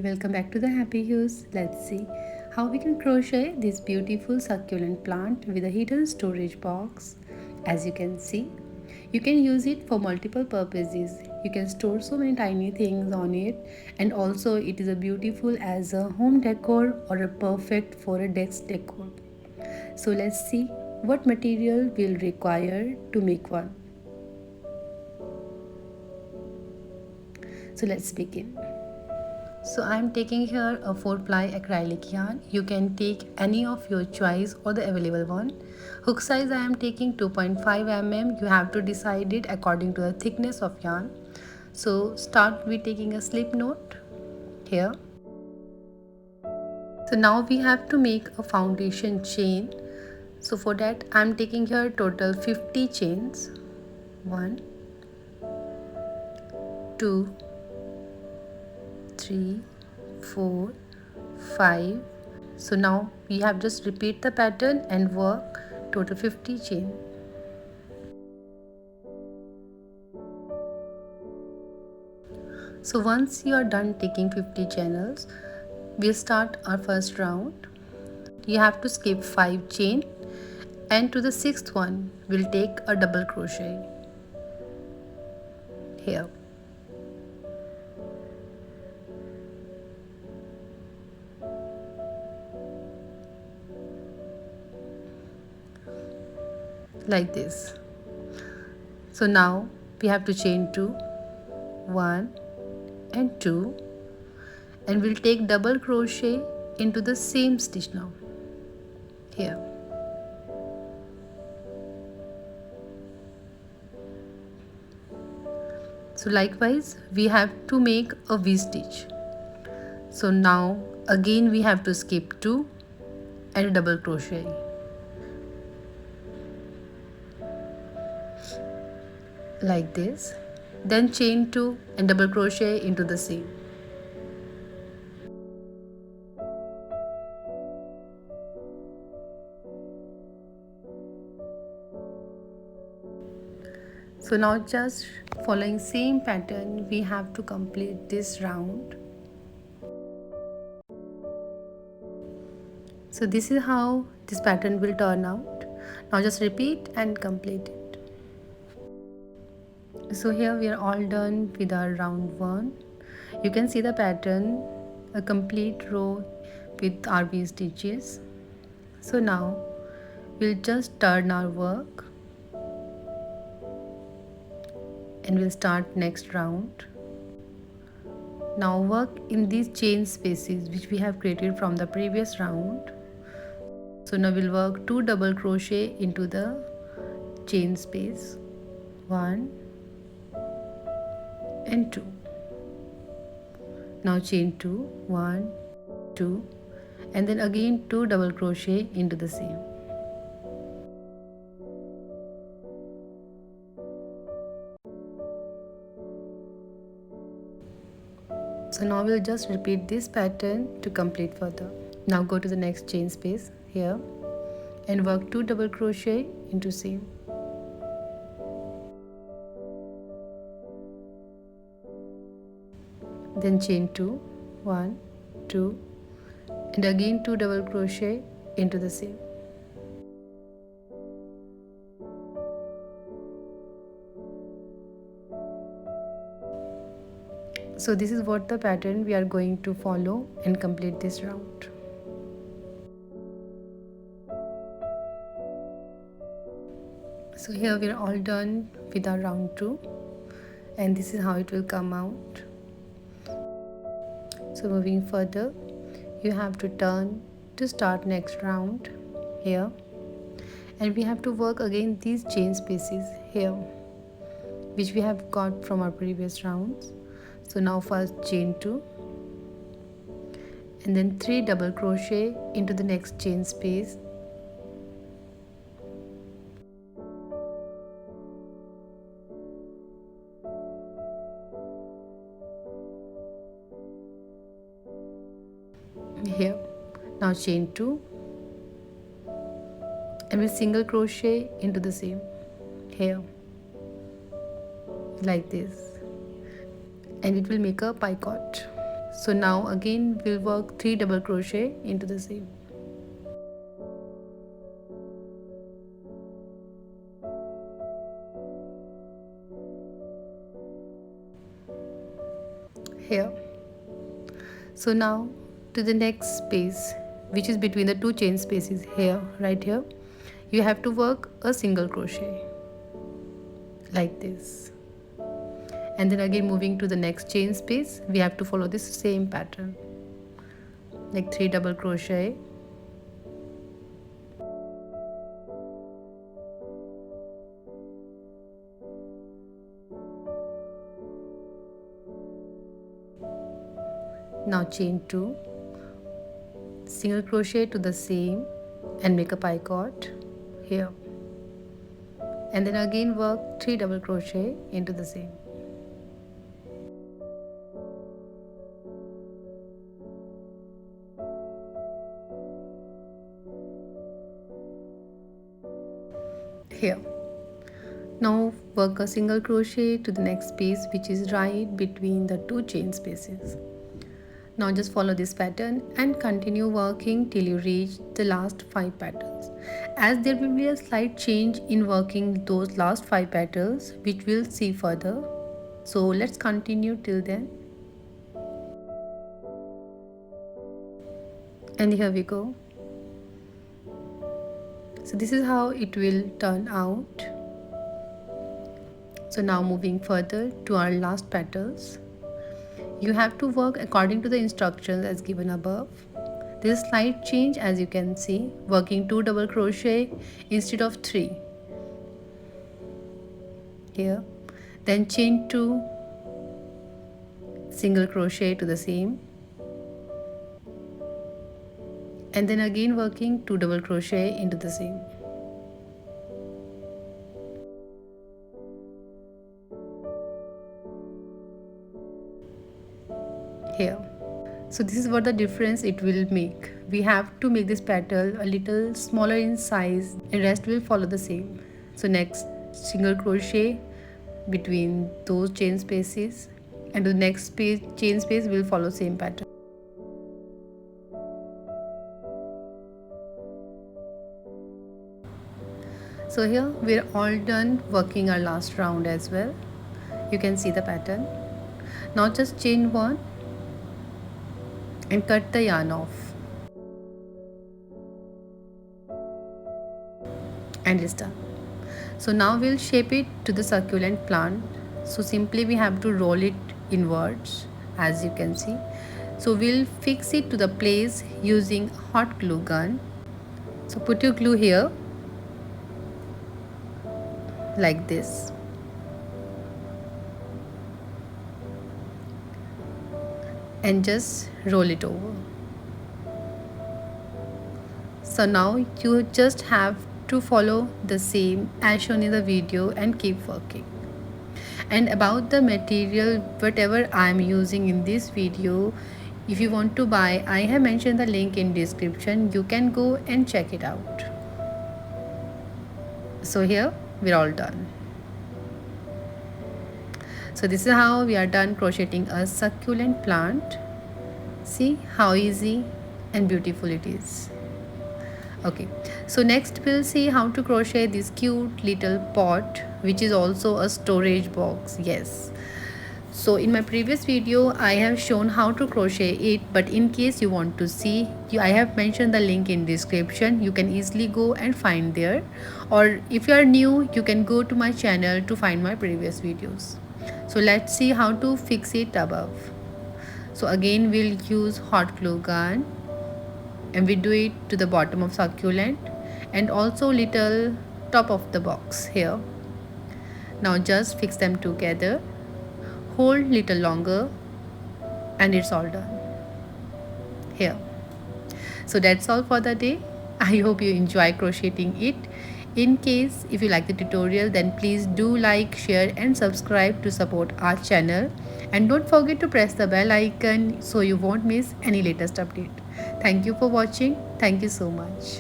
Welcome back to the Happy Use. Let's see how we can crochet this beautiful succulent plant with a hidden storage box. As you can see, you can use it for multiple purposes. You can store so many tiny things on it, and also it is a beautiful as a home decor or a perfect for a desk decor. So let's see what material we'll require to make one. So let's begin. So I am taking here a 4-ply acrylic yarn. You can take any of your choice or the available one. Hook size I am taking 2.5 mm. You have to decide it according to the thickness of yarn. So start with taking a slip knot here. So now we have to make a foundation chain. So for that I am taking here total 50 chains. 1, 2, 3, 4, 5. So now we have just repeat the pattern and work total 50 chain. So once you are done taking 50 channels, we'll start our first round. You have to skip 5 chain, and to the 6th one we'll take a double crochet here. Like this. So now we have to chain 2, 1 and 2, and we'll take double crochet into the same stitch now here. So likewise we have to make a V stitch. So now again we have to skip 2 and a double crochet. Like this, then chain 2 and double crochet into the same. So now just following same pattern we have to complete this round. So this is how this pattern will turn out. Now just repeat and complete it. So here we are all done with our round 1. You can see the pattern, a complete row with RV stitches. So now we'll just turn our work and we'll start next round. Now work in these chain spaces which we have created from the previous round. So now we'll work 2 double crochet into the chain space, 1 and 2. Now chain 2, 1, 2, and then again 2 double crochet into the same. So now we'll just repeat this pattern to complete further. Now go to the next chain space here and work 2 double crochet into same. Then chain 2, 1, 2, and again 2 double crochet into the same. So this is what the pattern we are going to follow and complete this round. So here we are all done with our round 2, and this is how it will come out. So moving further, you have to turn to start next round here, and we have to work again these chain spaces here which we have got from our previous rounds. So now first chain 2 and then 3 double crochet into the next chain space. Here, now chain 2 and we'll single crochet into the same here like this, and it will make a picot. So now again we'll work 3 double crochet into the seam. Here. So now to the next space, which is between the two chain spaces here, right here, you have to work a single crochet like this. And then again moving to the next chain space, we have to follow this same pattern, like 3 double crochet. Now chain 2, single crochet to the same and make a picot here, and then again work 3 double crochet into the same. Here. Now work a single crochet to the next space, which is right between the two chain spaces. Now just follow this pattern and continue working till you reach the last 5 petals. As there will be a slight change in working those last 5 petals, which we'll see further. So let's continue till then. And here we go. So this is how it will turn out. So now moving further to our last petals. You have to work according to the instructions as given above. There is a slight change, as you can see, working 2 double crochet instead of 3 here, then chain 2, single crochet to the same, and then again working 2 double crochet into the same. Here. So this is what the difference it will make. We have to make this petal a little smaller in size and rest will follow the same. So next, single crochet between those chain spaces, and the next chain space will follow same pattern. So here we are all done working our last round as well. You can see the pattern. Now just chain 1 and cut the yarn off, and it's done. So now we'll shape it to the succulent plant. So simply we have to roll it inwards, as you can see. So we'll fix it to the place using hot glue gun. So put your glue here like this, and just roll it over. So now you just have to follow the same as shown in the video and keep working. And about the material, whatever I am using in this video, if you want to buy, I have mentioned the link in description. You can go and check it out. So here we're all done. So this is how we are done crocheting a succulent plant. See how easy and beautiful it is. Okay, so next we'll see how to crochet this cute little pot, which is also a storage box. Yes, so in my previous video I have shown how to crochet it, but in case you want to see, I have mentioned the link in description. You can easily go and find there, or if you are new, you can go to my channel to find my previous videos. So let's see how to fix it above. So again we'll use hot glue gun, and we do it to the bottom of succulent and also little top of the box here. Now just fix them together, hold little longer, and it's all done here. So that's all for the day. I hope you enjoy crocheting it. In case if you like the tutorial, then please do like, share and subscribe to support our channel, and don't forget to press the bell icon so you won't miss any latest update. Thank you for watching. Thank you so much.